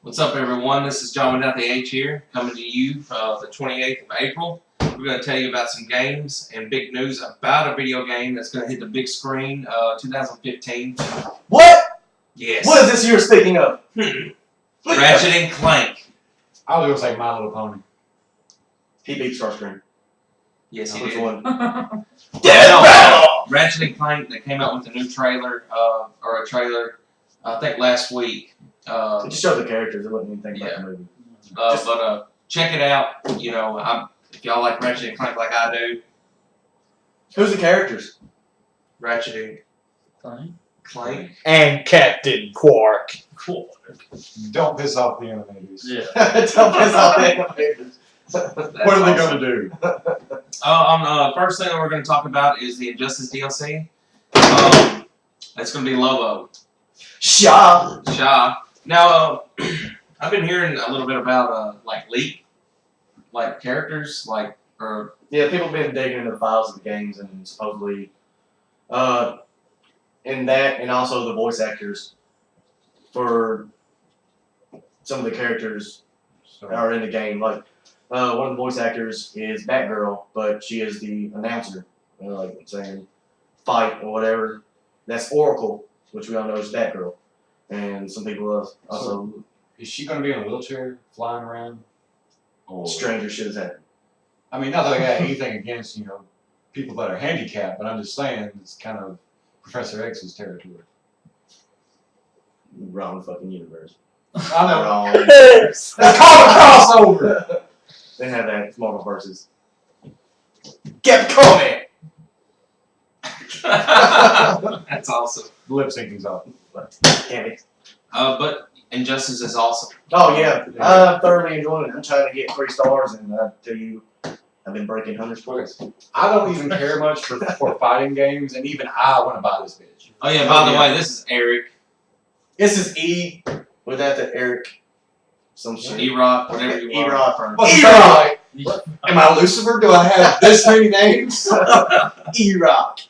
What's up, everyone? This is John without the H here, coming to you the 28th of April. We're going to tell you about some games and big news about a video game that's going to hit the big screen 2015. What? Yes. What is this you're speaking of? Ratchet and Clank. I was going to say My Little Pony. He beat Starscream. Yes, he Which did. one? Ratchet and Clank, they came out with a new trailer, or a trailer, I think last week. It just showed the characters. It wasn't anything about the movie. But check it out. You know, if y'all like Ratchet and Clank like I do. Who's the characters? Ratchet and Clank. And Captain Quark. Don't piss off the animators. Yeah. Don't piss off the animators. What are they going to do? First thing that we're going to talk about is the Injustice DLC. That's going to be Lobo. Shaw. Now, I've been hearing a little bit about like characters, Yeah, people have been digging into the files of the games and supposedly, in that and also the voice actors for some of the characters that are in the game. Like one of the voice actors is Batgirl, but she is the announcer, like saying fight or whatever. That's Oracle, which we all know is Batgirl. And some people also So, is she going to be in a wheelchair flying around? Or, stranger shit has happened. I mean, not that I got anything against, people that are handicapped, but I'm just saying it's kind of Professor X's territory. Wrong fucking universe. I know. Wrong. It's called a crossover! They have that. It's multiple verses. Get comment. That's awesome. Lip syncing's off. Damn it. But Injustice is awesome. Oh yeah, I'm thoroughly enjoying it. I'm trying to get 3 stars, and I tell you, I've been breaking hundreds twice. I don't even care much for fighting games, and even I want to buy this bitch. Oh yeah, by the way, this is Eric. This is E without the Eric. Some shit. E-Rock, whatever you want. E-Rock. What's E-Rock. that? Am I Lucifer? Do I have this many names? E-Rock.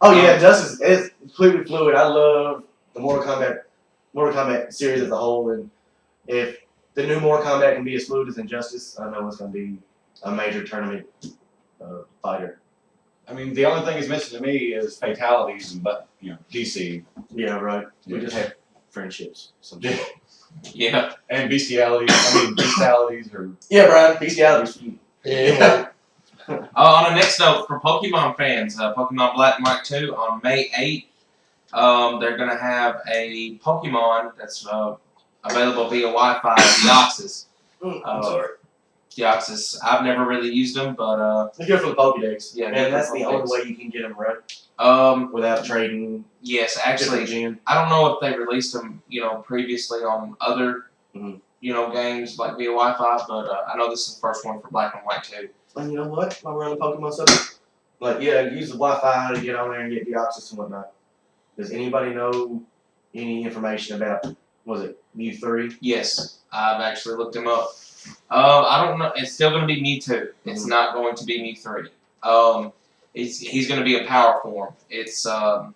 Oh yeah, Justice is completely fluid. I love the Mortal Kombat series as a whole, and if the new Mortal Kombat can be as fluid as Injustice, I know it's going to be a major tournament fighter. I mean, the only thing that's missing to me is fatalities, but DC. Yeah, right. We Yeah. just have friendships. Some Yeah. shit. Yeah. And bestialities. I mean, bestialities or Yeah, Brian. Bestialities. Yeah. On the next note, for Pokemon fans, Pokemon Black and White 2 on May 8th, they're going to have a Pokemon that's available via Wi-Fi, Deoxys. I'm sorry. Deoxys, I've never really used them, but It's good for the Pokédex. Yeah, and that's the Pokédex. only way you can get them right um, without trading yes, actually, different gen. I don't know if they released them, previously on other, Mhm. Games like via Wi-Fi, but I know this is the first one for Black and White 2. And you know what? While we're on the Pokemon subject, use the Wi-Fi to get on there and get Deoxys and whatnot. Does anybody know any information about, was it Mew3? Yes, I've actually looked him up. I don't know. It's still going to be Mewtwo. It's not going to be Mew3. He's going to be a power form. It's or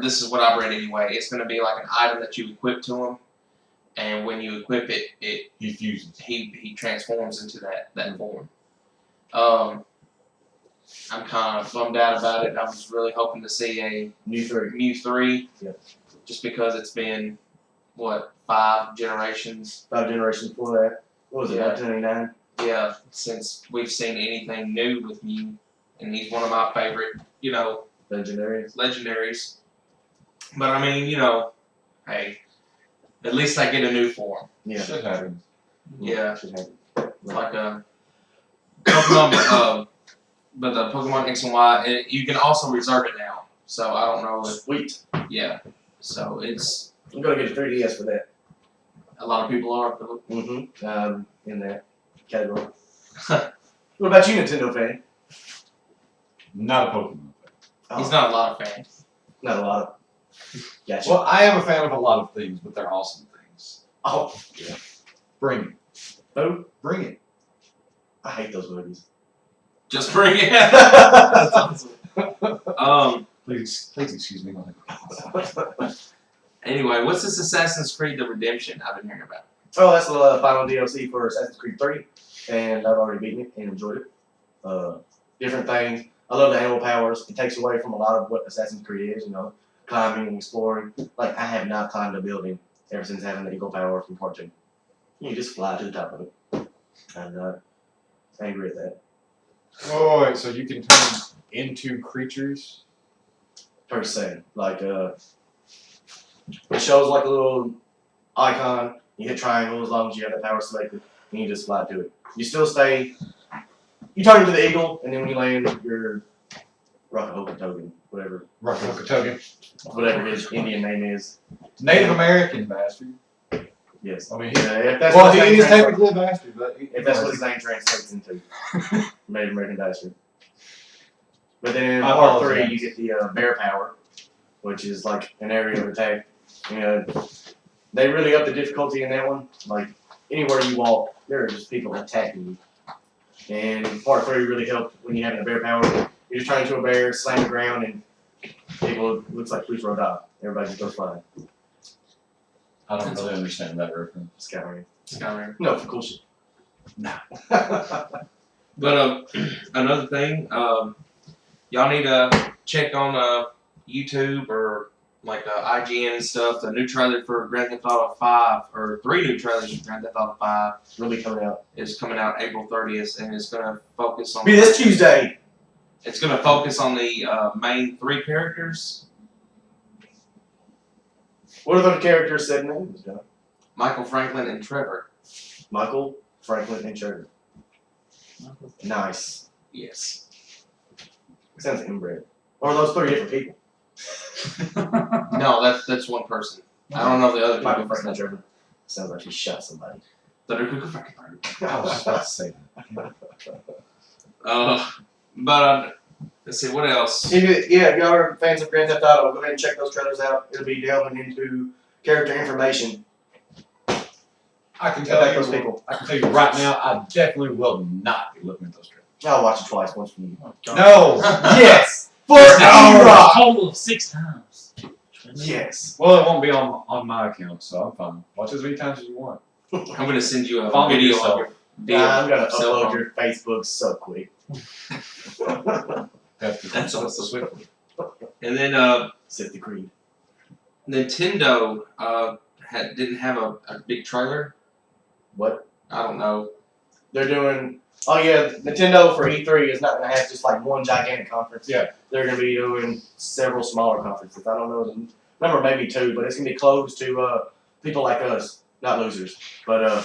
this is what I've read anyway. It's going to be like an item that you equip to him, and when you equip it, he fuses. he transforms into that form. I'm kind of bummed out about it. I was really hoping to see a Mew3. Mew3, Yep. just because it's been what 5 generations. 5 generations before that. What was it, Yeah. 1999? Yeah, since we've seen anything new with Mew, and he's one of my favorite, Legendary. legendaries. But I mean, hey, at least I get a new form. Yeah. Shit happens. Yeah. Should happen. Like a Pokemon, but the Pokemon X and Y, you can also reserve it now. So I don't know if, Sweet. yeah. So it's I'm going to get a 3DS for that. a lot of people are. In that category. What about you, Nintendo fan? Not a Pokemon fan. Oh, He's not a lot of fans. Not a lot. Gotcha. Well, I am a fan of a lot of things, but they're awesome things. Oh, Bring it. who? Bring it. I hate those movies. Just bring it. That's awesome. Please excuse me. Anyway, what's this Assassin's Creed: The Redemption I've been hearing about? Oh, that's the final DLC for Assassin's Creed 3, and I've already beaten it and enjoyed it. Different things. I love the animal powers. It takes away from a lot of what Assassin's Creed is, climbing and exploring. Like, I have not climbed a building ever since having the eagle power from Part 2. You just fly to the top of it. I'm not angry at that. Oh, wait, so you can turn into creatures? Per se. Like, it shows like a little icon. You hit triangle as long as you have the power selected, and you just fly to it. You still stay. You turn into the eagle, and then when you land, you're Rockahokatogan, whatever his Indian name is. Native American bastard. Yes. I mean, If that's well, what his he name is translates- technically a bastard, but if that's what his name translates into, Native American bastard. But then in Part 3, you get the bear power, which is like an area of attack. They really up the difficulty in that one. Like, anywhere you walk, there are just people attacking you. And Part 3 really helped when you have the bear power. You just turn into a bear, slam the ground, and people, looks like police roll die. Everybody just goes flying. I don't really understand that reference. Skyrim. No, for cool shit. No. But another thing, y'all need to check on YouTube or like IGN and stuff. The new trailer for Grand Theft Auto 5, or 3 new trailers for Grand Theft Auto 5, Really coming out. is coming out April 30th, and it's gonna focus on. Be this Tuesday. It's gonna focus on the main 3 characters: What are the characters' said names, John? Michael, Franklin, and Trevor. Michael, Franklin, and Trevor. Nice. Yes. It sounds inbred. Or are those 3 different people? No, that's one person. I don't know the other Michael, people. Franklin, and Trevor. Sounds like he shot somebody. I was just about to say that. But let's see what else. If y'all are fans of Grand Theft Auto, go ahead and check those trailers out. It'll be delving into character information I can about those people. I can tell you right now, I definitely will not be looking at those trailers. I'll watch it twice, once for you. No! Yes! For No! A E-Rock! total of 6 times. Yes. Well, it won't be on my account, so I'm fine. Watch as many times as you want. I'm gonna send you a Follow video yourself. of your video. I'm gonna cell upload phone. your Facebook so quick. That's awesome. And then Set the creed. Nintendo didn't have a big trailer. What? I don't know. They're doing. Oh yeah, Nintendo for E3 is not gonna have just like one gigantic conference. Yeah. They're gonna be doing several smaller conferences. I don't know the number, maybe 2, but it's gonna be closed to people like us, not losers, but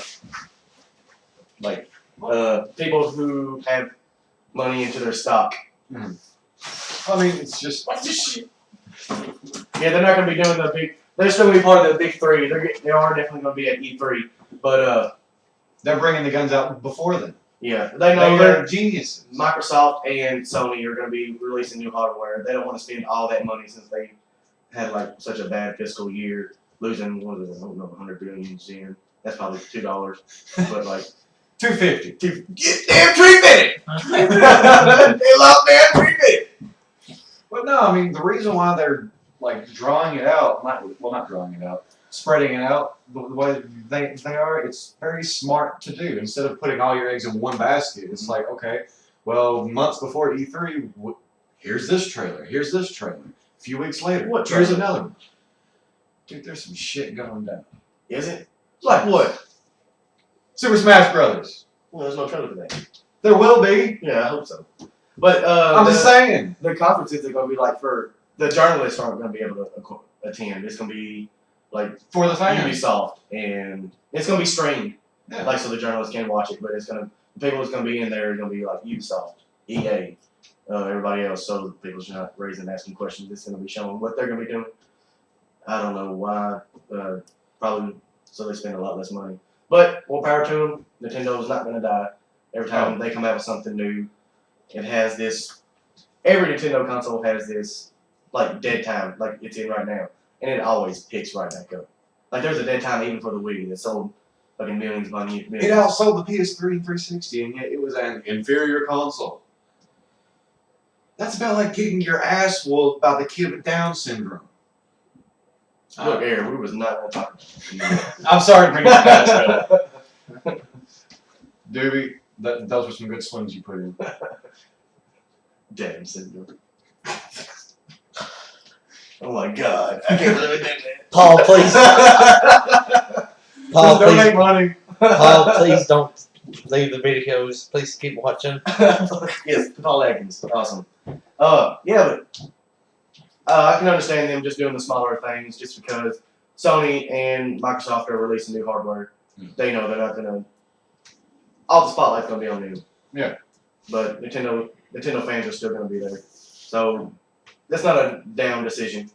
people who have money into their stock. I mean, it's just. What's this shit? Yeah, they're not gonna be doing the big. They're still gonna be part of the big 3. They are definitely gonna be at E3, but They're bringing the guns out before then. yeah, they know They're they're. geniuses. Microsoft and Sony are going to be releasing new hardware. They don't want to spend all that money since they had like such a bad fiscal year, losing what is it? I don't know, 100 billion yen. That's probably $2, but like $250. damn 350. They love damn 350. But no, I mean the reason why they're like drawing it out, not drawing it out, spreading it out the way they are, it's very smart to do. Instead of putting all your eggs in one basket, it's like, okay, well, months before E3, here's this trailer, here's this trailer. A few weeks later, What here's trailer? another one. Dude, there's some shit going down. Is it? Like what? Super Smash Brothers. Well, there's no trailer for that. There will be. Yeah, I hope so. But I'm just saying. the conferences are going to be like for the journalists aren't going to be able to attend. It's going to be like For the fans. Ubisoft, and it's going to be streamed. Yeah. Like so the journalists can watch it, but it's gonna the people that's gonna be in there are gonna be like Ubisoft, EA, everybody else. So people should not raising and asking questions. It's gonna be showing what they're gonna be doing. I don't know why. Probably so they spend a lot less money. But more power to them. Nintendo's not gonna die. Every time they come out with something new, it has this. Every Nintendo console has this like dead time, like it's in right now, and it always picks right back up. Like there's a dead time even for the Wii that sold fucking millions upon millions. It outsold the PS3 and 360, and yet it was an inferior console. That's about like getting your ass whooped by the kid with Down syndrome. Look, Aaron, we was not going to talk. I'm sorry to bring it back. Doobie, those were some good swings you put in. Damn, Cinder. Oh my God! I can't believe it did that. Paul, please. Paul, Donate please. money. Paul, please don't leave the videos. Please keep watching. Yes, Paul Atkins, awesome. Yeah, but I can understand them just doing the smaller things, just because Sony and Microsoft are releasing new hardware. They know they're not gonna. All the spotlight's gonna be on them. Yeah. But Nintendo fans are still gonna be there, so that's not a down decision.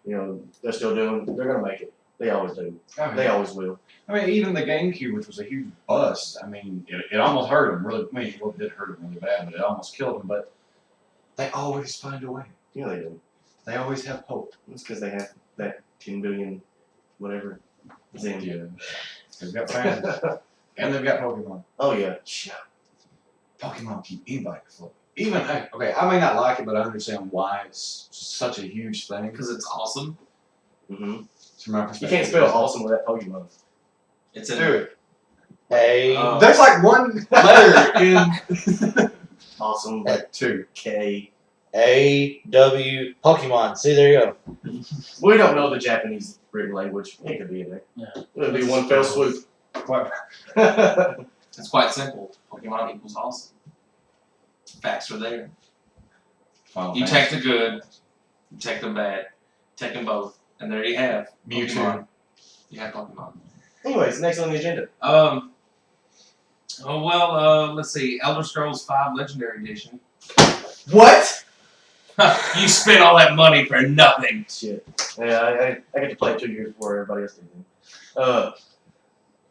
You know, they're gonna make it. They always do. They always will. I mean, even the GameCube, which was a huge bust, I mean, it almost hurt them really. I mean, well, it did hurt them really bad, but it almost killed them. But they always find a way. Yeah, they do. They always have hope. It's because they have that 10 billion, whatever. Zen. Yeah. They've got fans. And they've got Pokemon. Oh yeah. Pokemon keep anybody afloat. Even, okay, I may not like it, but I understand why it's such a huge thing. Because it's awesome. Mm-hmm. From my You perspective. can't spell awesome without Pokemon. It's in Do it. Hey. There's like one letter in. Awesome. Like two. K. A-W Pokemon. See, there you go. We don't know the Japanese written language. It could be in there. Yeah. It would be one fell swoop. What? It's quite simple. Pokemon equals awesome. Facts are there. Final You Fantasy. take the good, you take the bad, take them both, and there you have Mewtwo. Pokemon. You have Pokemon. Anyways, next on the agenda. Let's see. Elder Scrolls V Legendary Edition. What? You spent all that money for nothing. Shit. Yeah, I get to play it 2 years before everybody else did.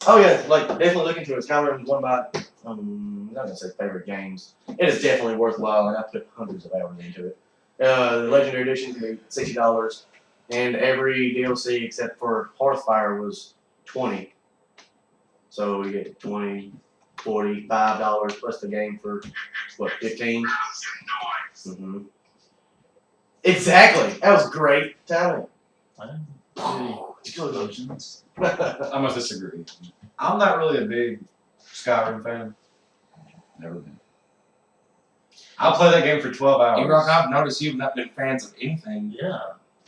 Oh yeah, like definitely look into it. Skyrim is one of my I'm not gonna say favorite games. It is definitely worthwhile, and I put hundreds of hours into it. The Legendary Edition can be $60, and every DLC except for Hearthfire was $20. So you get $20, $40, $5 plus the game for what, $15? Mm-hmm. Exactly. That was great timing. Explosions. I must disagree. I'm not really a big Skyrim fan. Never been. I'll play that game for 12 hours. Rock, I've noticed you've not been fans of anything. Yeah.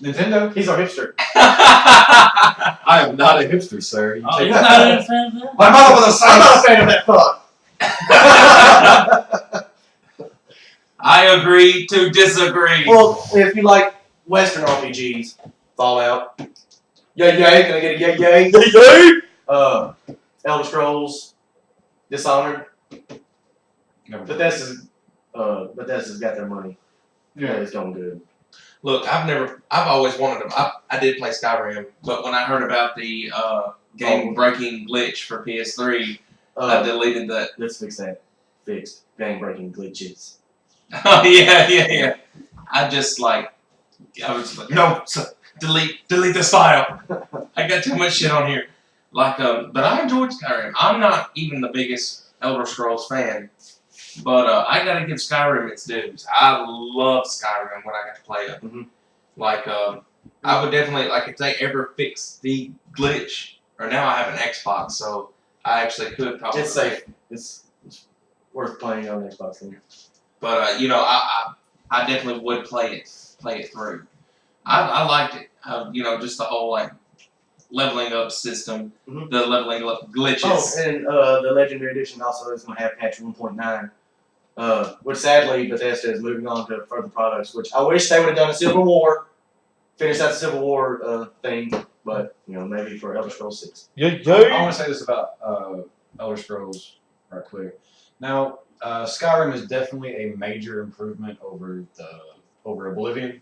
Nintendo? He's our hipster. I am not a hipster, sir. You Oh, take you're that not back. a fan of that? My mother was a I'm not a science. fan of that thought. I agree to disagree. Well, if you like Western RPGs, Fallout. Yay yay, can I get a yay yay? Elder Scrolls, Dishonored. Bethesda's got their money. Yeah, it's going good. Look, I've always wanted them. I did play Skyrim, but when I heard about the game-breaking glitch for PS3, I deleted that. Let's fix that. Fixed. Game-breaking glitches. Oh, yeah. I was just like, no, delete this file. I got too much shit on here. Like, but I enjoyed Skyrim. I'm not even the biggest Elder Scrolls fan, but I gotta give Skyrim its dues. I love Skyrim when I got to play it. Mm-hmm. Like, I would definitely, like, if they ever fix the glitch, or now I have an Xbox, so I actually could probably. It's safe. It's worth playing on the Xbox thing. But I definitely would play it through. I liked it. Just the whole like leveling up system, Mhm. the leveling up glitches. Oh, and the Legendary Edition also is going to have patch 1.9, which sadly Bethesda is moving on to further products. Which I wish they would have done a Civil War, finish that Civil War thing, but maybe for Elder Scrolls 6. I want to say this about Elder Scrolls right quick. Now, Skyrim is definitely a major improvement over Oblivion.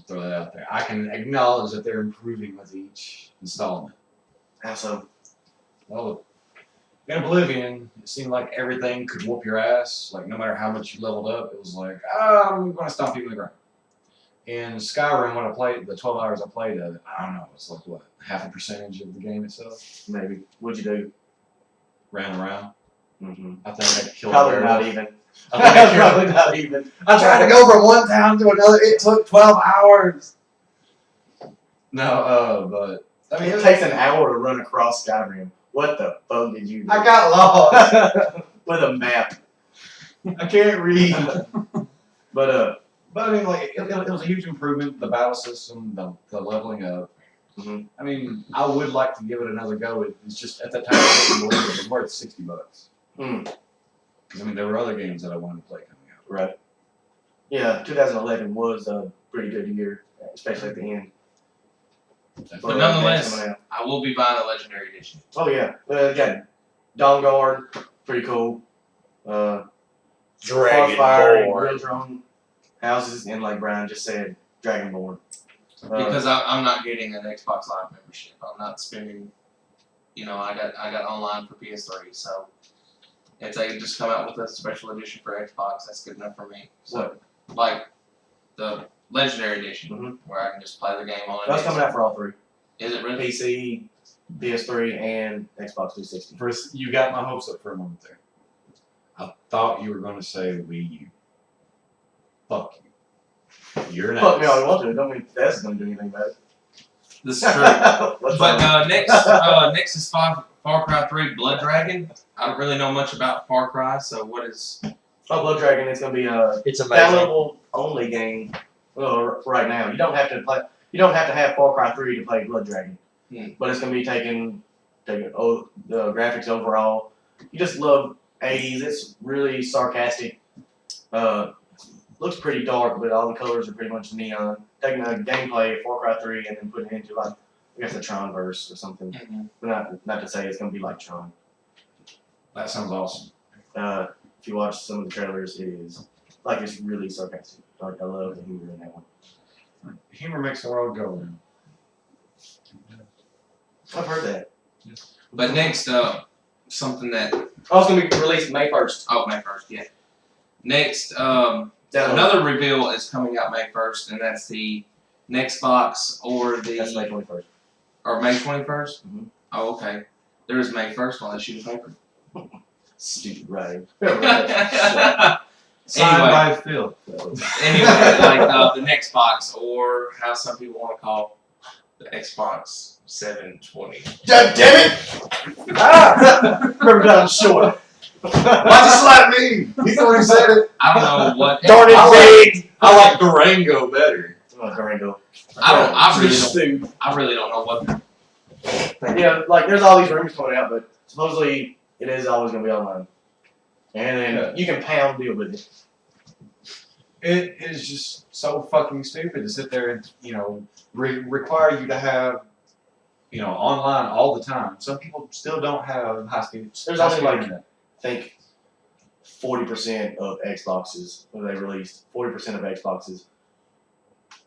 Throw that out there. I can acknowledge that they're improving with each installment. How so? Well, in Oblivion, it seemed like everything could whoop your ass. Like, no matter how much you leveled up, it was like, I'm going to stomp you in the ground. In Skyrim, when I played, the 12 hours I played of it, I don't know, it's like, what, half a percentage of the game itself? Maybe. What'd you do? Ran around. Mm-hmm. I think I killed Probably a not werewolf. even. I think I killed Probably not even. I tried to go from one town to another. It took 12 hours. No, but I mean, It takes an hour to run across Skyrim. What the fuck did you do? I got lost. With a map. I can't read. But But I mean, like, it was a huge improvement. The battle system, the leveling up. Mhm. I mean, I would like to give it another go. It's just at that time I didn't believe it was worth $60. Mm. Because I mean, there were other games that I wanted to play coming out. right. Yeah, 2011 was a pretty good year, especially at the end. But nonetheless, I will be buying a Legendary Edition. Oh yeah, again, Dawn Guard, pretty cool. Crossfire, Real Drone houses, and like Brian just said, Dragonborn. Because I'm not getting an Xbox Live membership. I'm not spending. You know, I got online for PS3, so if they just come out with a special edition for Xbox, that's good enough for me. So, like the Legendary Edition, where I can just play the game on it. That's coming out for all three: Is it really? PC, PS3, and Xbox 360. First, you got my hopes up for a moment there. I thought you were going to say Wii U. Fuck you. You're an Fuck me ass. all you want to. Don't mean that's gonna do anything about it. This is true. But next is Far Cry 3 Blood Dragon. I don't really know much about Far Cry, so what is? Oh, Blood Dragon is gonna be a It's amazing. downloadable only game. For right now, you don't have to play. You don't have to have Far Cry 3 to play Blood Dragon. But it's gonna be taking the graphics overall. You just love 80s. It's really sarcastic. Looks pretty dark, but all the colors are pretty much neon. Taking a gameplay of Far Cry 3 and then putting it into like I guess a Tron verse or something. But not to say it's gonna be like Tron. That sounds awesome. If you watch some of the trailers, it is like it's really sarcastic. Like I love the humor in that one. Humor makes the world go round. I've heard that. But next, something that Oh, it's gonna be released May 1st. May 1st, yeah. Next, another reveal is coming out May 1st, and that's the Xbox or That's May 21st. or May 21st. Mhm. Oh, okay. There is May 1st on that sheet of paper. Stupid writing. Signed Anyway. by Phil. Anyway, like the Xbox, or how some people want to call the Xbox 720. God damn it! Remember that was short. Why'd you slap me? He's the one who said it. I don't know what. Darn it, Jade! I like Durango better. Oh, Durango. I really don't know what. Yeah, like there's all these rumors coming out, but supposedly it is always gonna be online. And then you can pound deal with it. It is just so fucking stupid to sit there and, require you to have, online all the time. Some people still don't have high speed. There's high only speed like internet. I think 40% of Xboxes when they released 40% of Xboxes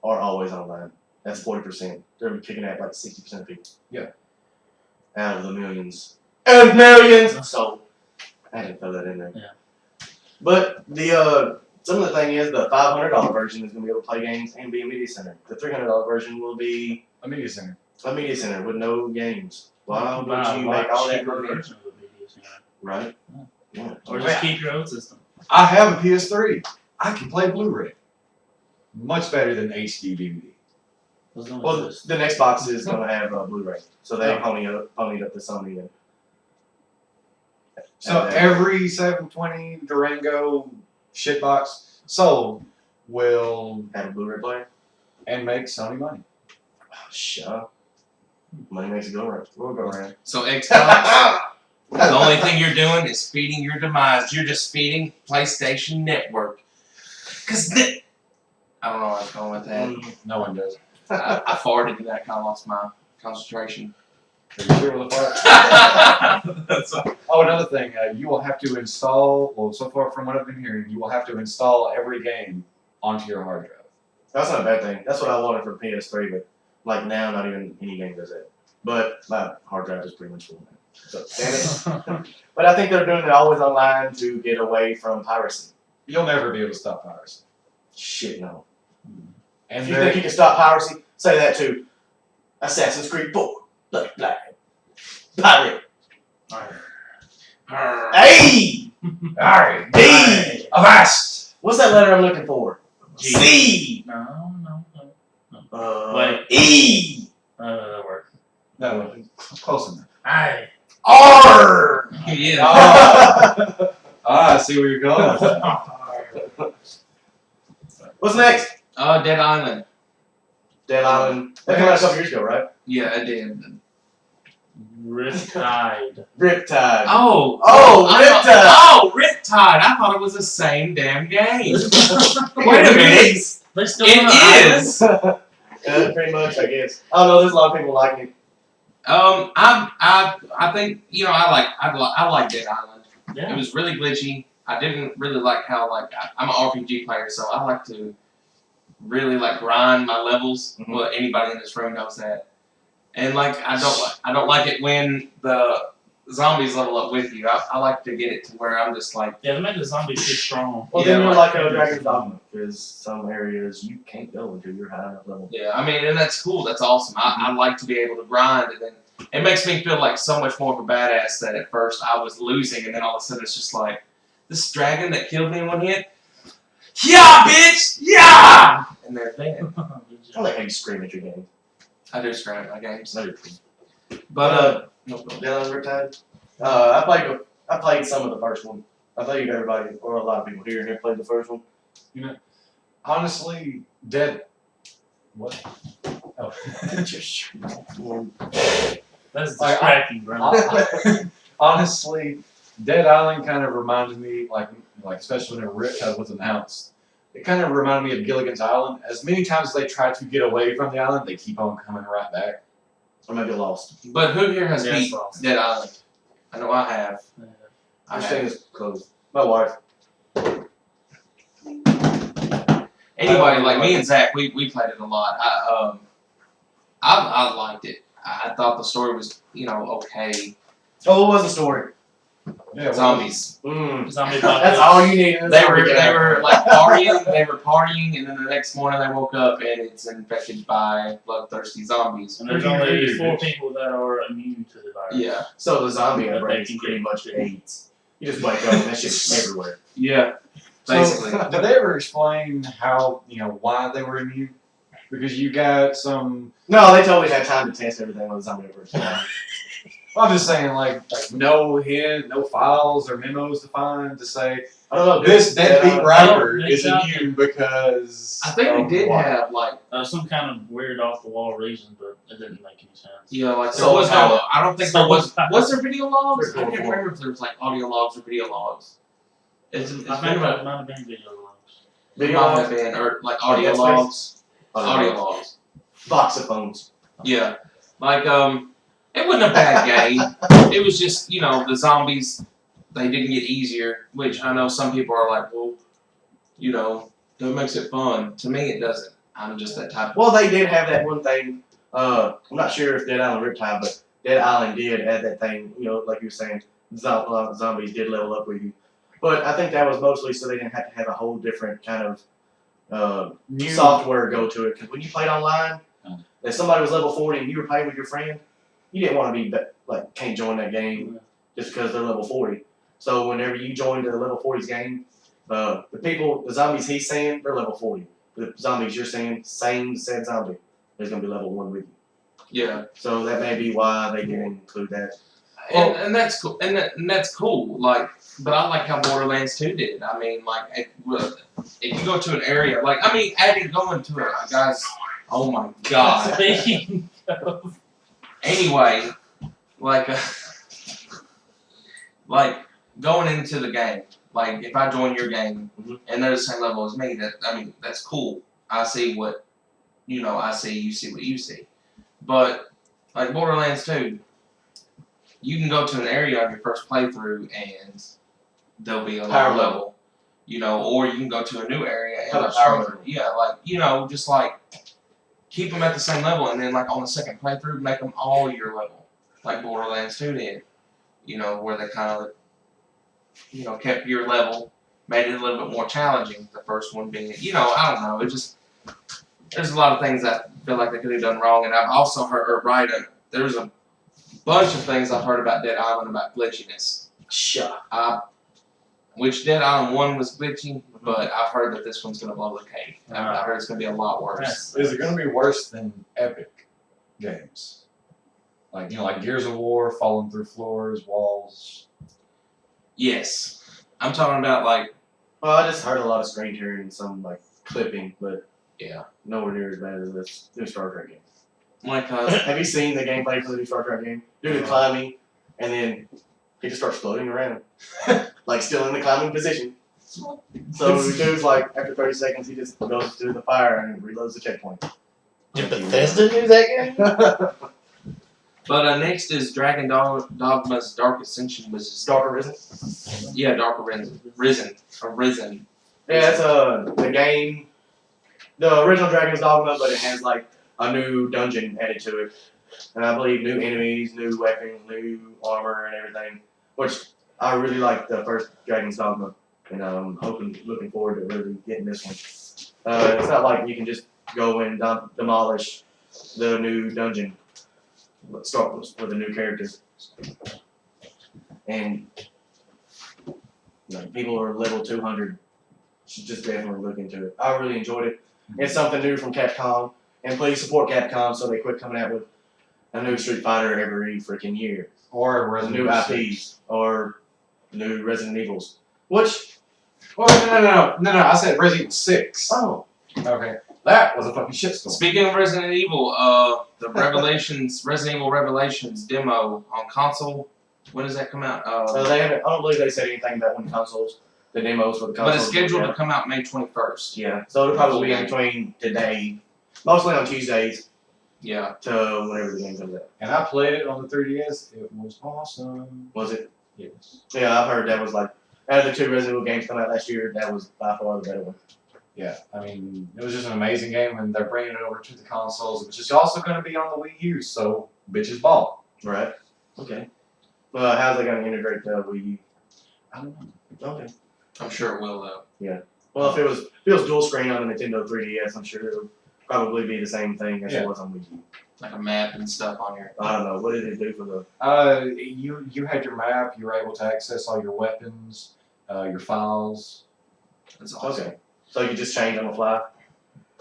are always online. That's 40%. They're kicking at like 60% of people. Yeah. Out of the millions. And millions! So I had to throw that in there. Yeah. But the some of the thing is the $500 version is gonna be able to play games and be a media center. The $300 version will be A media center. a media center with no games. Why would Wow, you why make all that cheaper money? version of the media center? Right? Yeah. Or just keep your own system. I have a PS3. I can play Blu-ray. Much better than HD DVD. Well, the next box is going to have Blu-ray, so they ponied up the Sony. And, So every 720 Durango shitbox sold will have a Blu-ray player. and make Sony money. Oh, shut up. Money makes it go around. We'll go around. So Xbox, the only thing you're doing is feeding your demise. You're just feeding PlayStation Network. I don't know where I was going with that. No one does. I farted and that kind of lost my concentration. Are you sure with the part? That's Oh, another thing. You will have to install. Well, so far from what I've been hearing, you will have to install every game onto your hard drive. That's not a bad thing. That's what I wanted for PS3, but like now, not even any game does that. But my hard drive is pretty much full now. So damn it. But I think they're doing it always online to get away from piracy. You'll never be able to stop piracy. Shit, no. And If you think you can stop piracy, say that to Assassin's Creed 4. Look, black. Pirate. A! Alright. D! Avast! What's that letter I'm looking for? G. C! No. Wait. E! That worked. No, close enough. Aye. R. Yeah. I see where you're going with that. What's next? Dead Island. Dead Island. That came out a couple years ago, right? Yeah, it did. Riptide. Riptide. Oh. Riptide. I thought it was the same damn game. Wait a minute. They still It is. Yeah, pretty much, I guess. I don't know. There's a lot of people liking it. I think I like Dead Island. It Yeah. was really glitchy. I didn't really like how I'm an RPG player, so I like to really grind my levels. Mhm. Well, anybody in this room knows that. And I don't like it when the zombies level up with you. I like to get it to where I'm just like, Yeah, they made the zombies too strong. Well, Yeah, then you're like- like a Dragon's Dogma, because some areas you can't go until you're high enough level. yeah. I mean, and that's cool. That's awesome. I like to be able to grind, and then it makes me feel like so much more of a badass that at first I was losing, and then all of a sudden it's just like this dragon that killed me in one hit. Yeah, bitch. Yeah. And they're dead. I like how you scream at your game. I do scream at my games, No, but no problem. Dead Island Riptide. I played some of the first one. I think everybody, or a lot of people here, have played the first one. Honestly, Dead. What? Oh. That's Like, distracting, bro. Honestly, Dead Island kind of reminded me, like especially when Riptide was announced, it kind of reminded me of Gilligan's Island. As many times as they try to get away from the island, they keep on coming right back. Or maybe Lost. But who here has Yeah, beat Lost. Dead Island? I know I have. I This have. thing is closed. My wife. Anyway, like me and Zach, we played it a lot. I liked it. I thought the story was okay. Oh, what was the story? Yeah, Zombies. Zombie That's apocalypse. all you need. in this They zombie were game. partying. They were partying, and then the next morning they woke up and it's infected by bloodthirsty zombies. And there's only 4 people that are immune to the virus. Yeah, So the zombie But outbreak they is can pretty get much it. AIDS. You just wake up and that shit's everywhere. yeah, basically. So, did they ever explain how why they were immune? Because you got some. No, they totally had time to test everything on the zombie outbreak. I'm just saying, like no hint, no files or memos to find to say I don't know. this deadbeat rapper no, is exactly. immune because. I think we of did what? have Some kind of weird off the wall reason, but it didn't make any sense. there So was how- no. I don't think there was. Was there video logs? I Very can't cool. remember if there was audio logs or video logs. It's I been think about. it might have been video logs. Video Might have logs? been or audio that's logs. Audio Audio logs. Voxophones. Yeah, it wasn't a bad game. It was just the zombies. They didn't get easier, which I know some people are like, well, that makes it fun. To me, it doesn't. I'm just that type. Well, they did have that one thing. I'm not sure if Dead Island Riptide, but Dead Island did add that thing. Like you were saying, zombies did level up with you. But I think that was mostly so they didn't have to have a whole different kind of software go to it. Because when you played online, if somebody was level 40 and you were playing with your friend, you didn't want to be can't join that game just because they're level 40. So whenever you joined the level 40's game, the zombies he's saying, they're level 40. The zombies you're saying, same said zombie, is going to be level 1 with you. Yeah, So that may be why they didn't include that. and that's cool. And that's cool. But I like how Borderlands 2 did. I mean, if you go to an area, adding going to it, guys. Oh my God. Speaking of, Anyway, going into the game, if I join your game and they're the same level as me, that's cool. I see what I see, you see what you see. But Borderlands 2, you can go to an area on your first playthrough and there'll be a Power lower level. Or you can go to a new area and Have a a power stronger. Yeah, just keep them at the same level, and then on the second playthrough, make them all your level, like Borderlands 2 did. Where they kind of, kept your level, made it a little bit more challenging. The first one being, I don't know, it just there's a lot of things that I feel like they could have done wrong, and I've also heard there's a bunch of things I've heard about Dead Island about glitchiness. Which Dead Island 1 was glitchy, but I've heard that this one's gonna blow the cake. I've heard it's gonna be a lot worse. Is it going to be worse than Epic? games? Like like Gears of War, falling through floors, walls. Yes, I'm talking about like Well, I just heard a lot of screen tearing and some like clipping, but yeah, nowhere near as bad as this new Star Trek game. like Have you seen the gameplay for the new Star Trek game? Dude, climbing, and then he just starts floating around, like still in the climbing position. So dude's like, after 30 seconds, he just goes through the fire and reloads the checkpoint. Did Bethesda do that game? But next is Dragon Dogma's Dark Ascension, which is Dark Arisen? yeah, Dark Arisen. Yeah, it's the game, the original Dragon's Dogma, but it has like a new dungeon added to it. And I believe new enemies, new weapons, new armor, and everything. Which I really like the first Dragon's Dogma. And I'm looking forward to really getting this one. It's not like you can just go and demolish the new dungeon. Let's start with a new character. And people are level 200. Should just definitely look into it. I really enjoyed it. It's something new from Capcom. And please support Capcom so they quit coming out with a new Street Fighter every freaking year. Or New Resident Evil IPs. Or new Resident Evils. Which, No, I said Resident Evil 6. oh, Okay. That was a fucking shitstorm. Speaking of Resident Evil, the Resident Evil Revelations demo on console. When does that come out? they haven't, I don't believe they said anything about when consoles, the demos for the consoles. but it's scheduled to come out May 21st. Yeah, so it'll probably be in between today, mostly on Tuesdays, Yeah. to whenever the game comes out. And I played it on the 3DS. It was awesome. Was it? Yes. Yeah, I've heard that was like, out of the two Resident Evil games coming out last year, that was by far the better one. Yeah, I mean, it was just an amazing game, and they're bringing it over to the consoles, which is also going to be on the Wii U, so bitches ball. Right. Okay. How's it going to integrate the Wii U? I don't know. Okay. I'm sure it will though. Well, if it was dual screen on the Nintendo 3DS, I'm sure it would probably be the same thing as it was on Wii U. Like a map and stuff on here. I don't know. What did it do for the? You had your map. You were able to access all your weapons, your files. That's awesome. Okay. So you just change on the fly?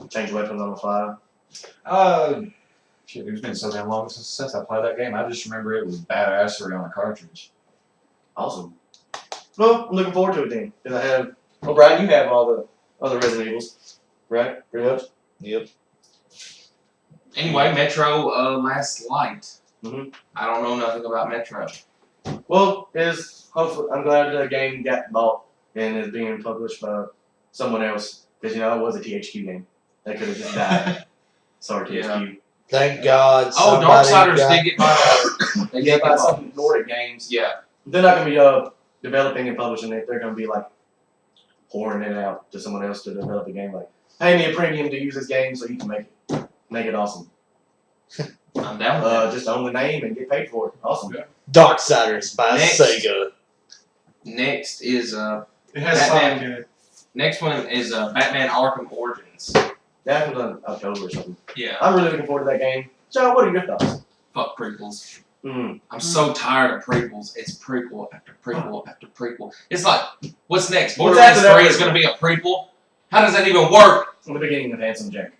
Change weapons on the fly? Shit, it's been so damn long since I played that game. I just remember it was badassery on a cartridge. Awesome. Well, I'm looking forward to it then. Because I have. Well, Brian, you have all the other Resident Evils, right? Pretty much. Yep. Anyway, Metro Last Light. Mhm. I don't know nothing about Metro. Well, hopefully I'm glad the game got bought and is being published by someone else. Because it was a THQ game. They could have just died. Sorry, THQ. Thank God. Oh, somebody Darksiders got- did get bought. They Yeah, did get by bought. some Nordic games. Yeah. They're not going to be developing and publishing it. They're going to be like pouring it out to someone else to develop a game. Like, pay me a premium to use this game so you can make it awesome. I'm down with that. Just own the name and get paid for it. Awesome. Yeah. Darksiders by Next. Sega. Next is It has Batman. Sonic in it. next one is Batman Arkham Origins. That comes in October or something. Yeah. I'm really looking forward to that game. Joe, what are your thoughts? Fuck prequels. Mm. I'm so tired of prequels. It's prequel after prequel after prequel. It's like, what's next? What's Borderlands after that 3 is going to be a prequel? How does that even work? In the beginning of Handsome Jack.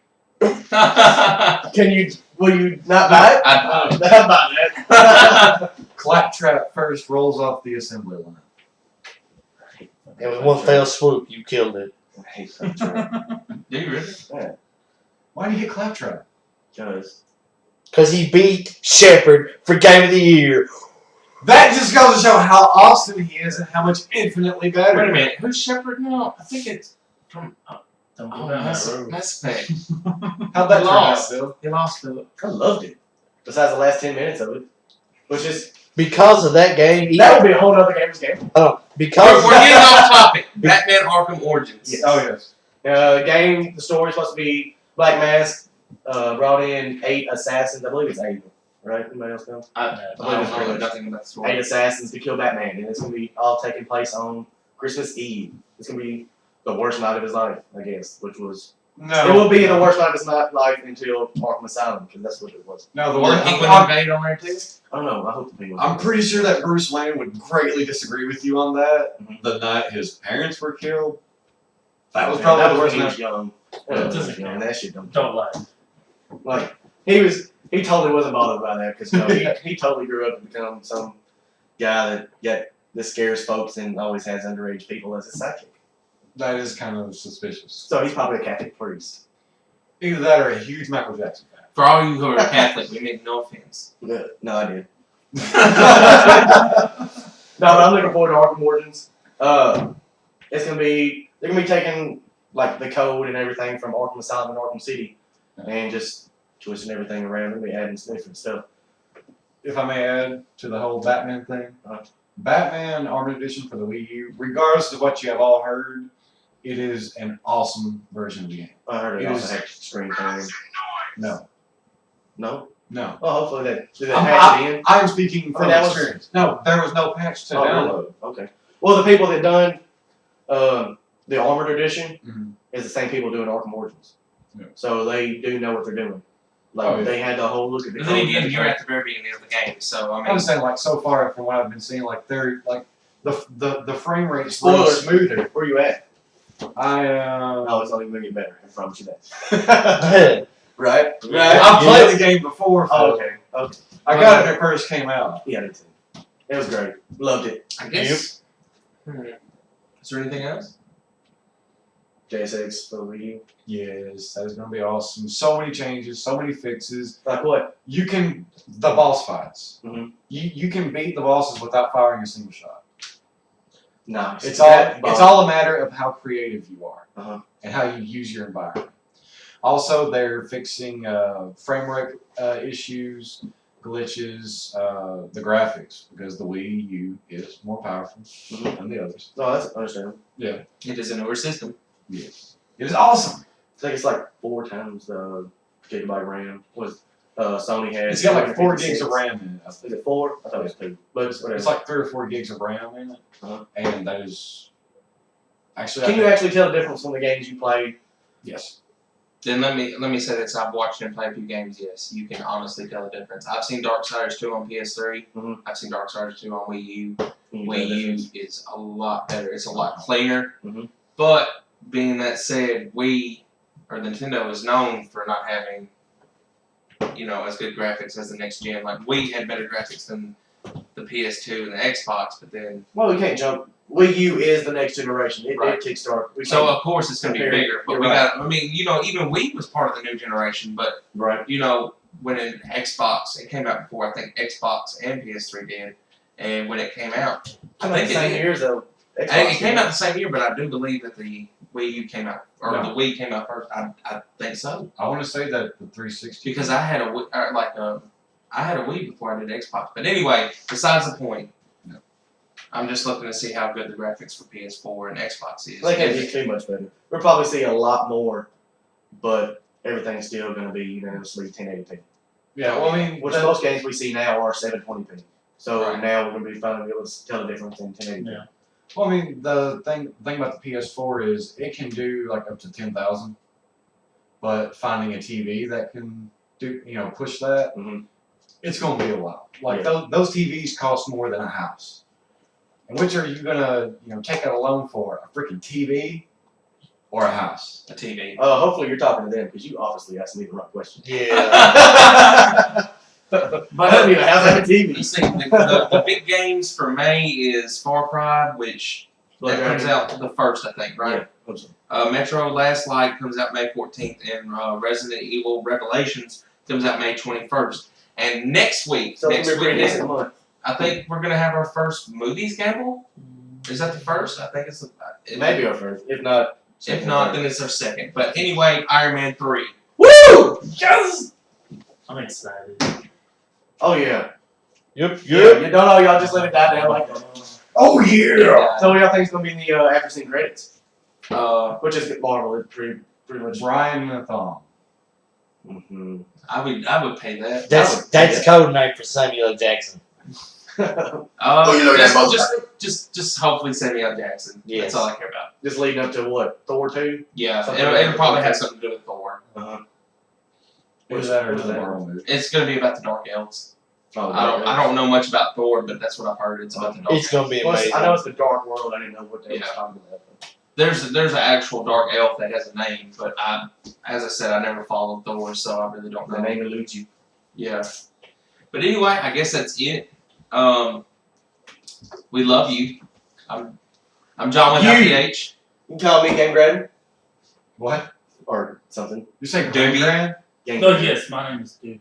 I Will you not buy it? buy it. I'll buy that. Claptrap first rolls off the assembly line. And with one fell swoop, you killed it. I hate Claptrap. Do you really? Why do you get Claptrap? Because he beat Shepard for Game of the Year. That just goes to show how awesome he is and how much infinitely better. Wait a minute. Who's Shepard? No, I think it's from Don't oh, go down Mass, that road. Mass Effect. How'd that turn out, Lost. Bill? He lost Philip. I loved it. Besides the last 10 minutes of it. Which is, Because of that game, that would be a whole other Gamer's game. because We're getting off topic. Batman Arkham Origins. Yes. Oh, yes. The story's supposed to be Black Mask brought in 8 assassins. I believe it's 8, right? Anybody else know? I don't know nothing about the 8 story. assassins to kill Batman, and it's going to be all taking place on Christmas Eve. It's going to be the worst night of his life, I guess, which was... No. It will be the worst night of his life until Arkham Asylum, because that's what it was. No, the Will word. Penguin I'm, invade on there too? I don't know. I hope the Penguin... I'm pretty sure that Bruce Wayne would greatly disagree with you on that. Mhm. The night his parents were killed. That was Man, probably that the was worst when he night. was young. Yeah, That it was doesn't young. count. That shit don't Don't lie. Like, He totally wasn't bothered by that because he totally grew up to become some guy that scares folks and always has underage people as his sidekick. That is kind of suspicious. So he's probably a Catholic priest. Either that or a huge Michael Jackson fan. For all you who are Catholic, we mean no offense. No, I did. No, but I'm looking forward to Arkham Origins. They're gonna be taking like the code and everything from Arkham Asylum and Arkham City, and just twisting everything around. They're gonna be adding some different stuff. If I may add to the whole Batman thing, Uh-huh. Batman Armored Edition for the Wii U, regardless of what you have all heard, it is an awesome version of the game. I heard it It also is- had screen thing. No, No. no. Oh, hopefully did they patch it in? I'm speaking from that was- experience. No, there was no patch to Oh, really? download. Okay. Well, the people that done the Armored Edition Mhm. is the same people doing Arkham Origins. Yeah. So they do know what they're doing. Like Oh, yeah. they had the whole look at the But code then and again, everything. you're at the very beginning of the game, so I I'm mean, saying like so far from what I've been seeing, like they're like the frame rate's really Spoilers. smoother. Where you at? I No, it's only going to get better. I promise you that. Right? Yeah. I played the game before. Oh, Phil. okay. Okay. I got it when it first came out. Yeah, me too. It was great. Loved it. I guess. Is there anything else? JSX for the Wii U. Yes, that is going to be awesome. So many changes, so many fixes. Like what? You can the boss fights. Mhm. You can beat the bosses without firing a single shot. Nice. It's all a matter of how creative you are Uh-huh. and how you use your environment. Also, they're fixing frame rate issues, glitches, the graphics because the Wii U is more powerful Mhm. than the others. No, that's understandable. Yeah, It is a newer system. yes, it is awesome. I think it's like 4 times the gigabyte RAM was Sony had. It's got like 4 gigs 256. of RAM in it. I think. Is it 4? I thought it was 2. But whatever. It's like 3 or 4 gigs of RAM in it, Uh-huh. and that is actually. Can you actually tell the difference from the games you played? Yes. Then let me say this: I've watched him play a few games. Yes, you can honestly tell the difference. I've seen Darksiders 2 on PS3. Mhm. I've seen Darksiders 2 on Wii U. Can you tell Wii the U difference? is a lot better. It's a lot cleaner. Mhm. But being that said, Wii or Nintendo is known for not having, as good graphics as the next gen. Like Wii had better graphics than the PS2 and the Xbox, but then Well, we can't jump. Wii U is the next generation. It Right. did kickstart. We so can't- of course it's going to be compare- bigger. But you're we right. got. I mean, even Wii was part of the new generation, but right. when in Xbox, it came out before I think Xbox and PS3 did, and when it came out, I Like think the it same did. years though. It came out the same year, but I do believe that the Wii U came out, or No. the Wii came out first. I think so I want to say that the 360. because I had a Wii, I had a Wii before I did Xbox. But anyway, besides the point. No. I'm just looking to see how good the graphics for PS4 and Xbox is. They can't get too much better. We'll probably see a lot more, but everything's still going to be unanimously 1080p. Yeah, well, I mean, Which the- most games we see now are 720p. So Right. now we're going to be finally able to tell the difference in 1080p. Yeah. Well, I mean, the thing about the PS4 is it can do like up to 10,000, but finding a TV that can do, push that, Mhm. it's going to be a while. Like Yeah. those TVs cost more than a house. And which are you gonna, take out a loan for? A freaking TV or a house? A TV. Hopefully you're talking to them because you obviously asked me the right question. Yeah. But I don't even have a TV. you see, the big games for May is Far Cry, which that comes out the first, I think, right? Yeah, hope so. Metro Last Light comes out May 14th, and Resident Evil Revelations comes out May 21st. And next week, So it's next going to be a pretty decent weekend, month. I think we're gonna have our first movies gamble. Is that the first? I think it's the Maybe our first. If not, If not, then it's our second. But anyway, Iron Man 3. Woo! Yes! I'm excited. Oh yeah. Yep. Yeah. You don't know. Y'all just let it die down like that. Oh yeah! So what y'all think is going to be in the after scene credits? Uh, Which is Marvel. It's pretty much. Brian Nathon. Mm-hmm. I would pay that. That's code name for Samuel L. Jackson. You look at that just hopefully Samuel L. Jackson. Yes. That's all I care about. Just leading up to what? Thor 2? Yeah, Something it'll like probably that. have something to do with Thor. Uh-huh. Is that or What is is that that? Marvel movie? It's gonna be about the Dark Elves. Oh, I don't know much about Thor, but that's what I've heard. It's about the Dark It's gonna be Well, amazing. I know it's the Dark World. I didn't know what they Yeah. were talking about. There's an actual dark elf that has a name, but as I said, I never followed Thor, so I really don't know. The name eludes you. Yeah. But anyway, I guess that's it. We love you. I'm John with You. PH. You can call me Game Grand What? or something. You saying Doobie? Grand? Game No, yes, my name is Doobie.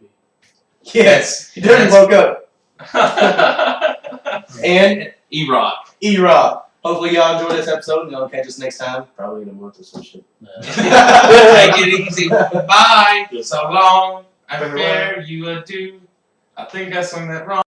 Yes. He That's- woke up. And E-Rock. E-Rob. Hopefully y'all enjoy this episode and y'all catch us next time. Probably in a month or some shit. Take it easy. Bye. So long. I fear you adieu. I think I sung that wrong.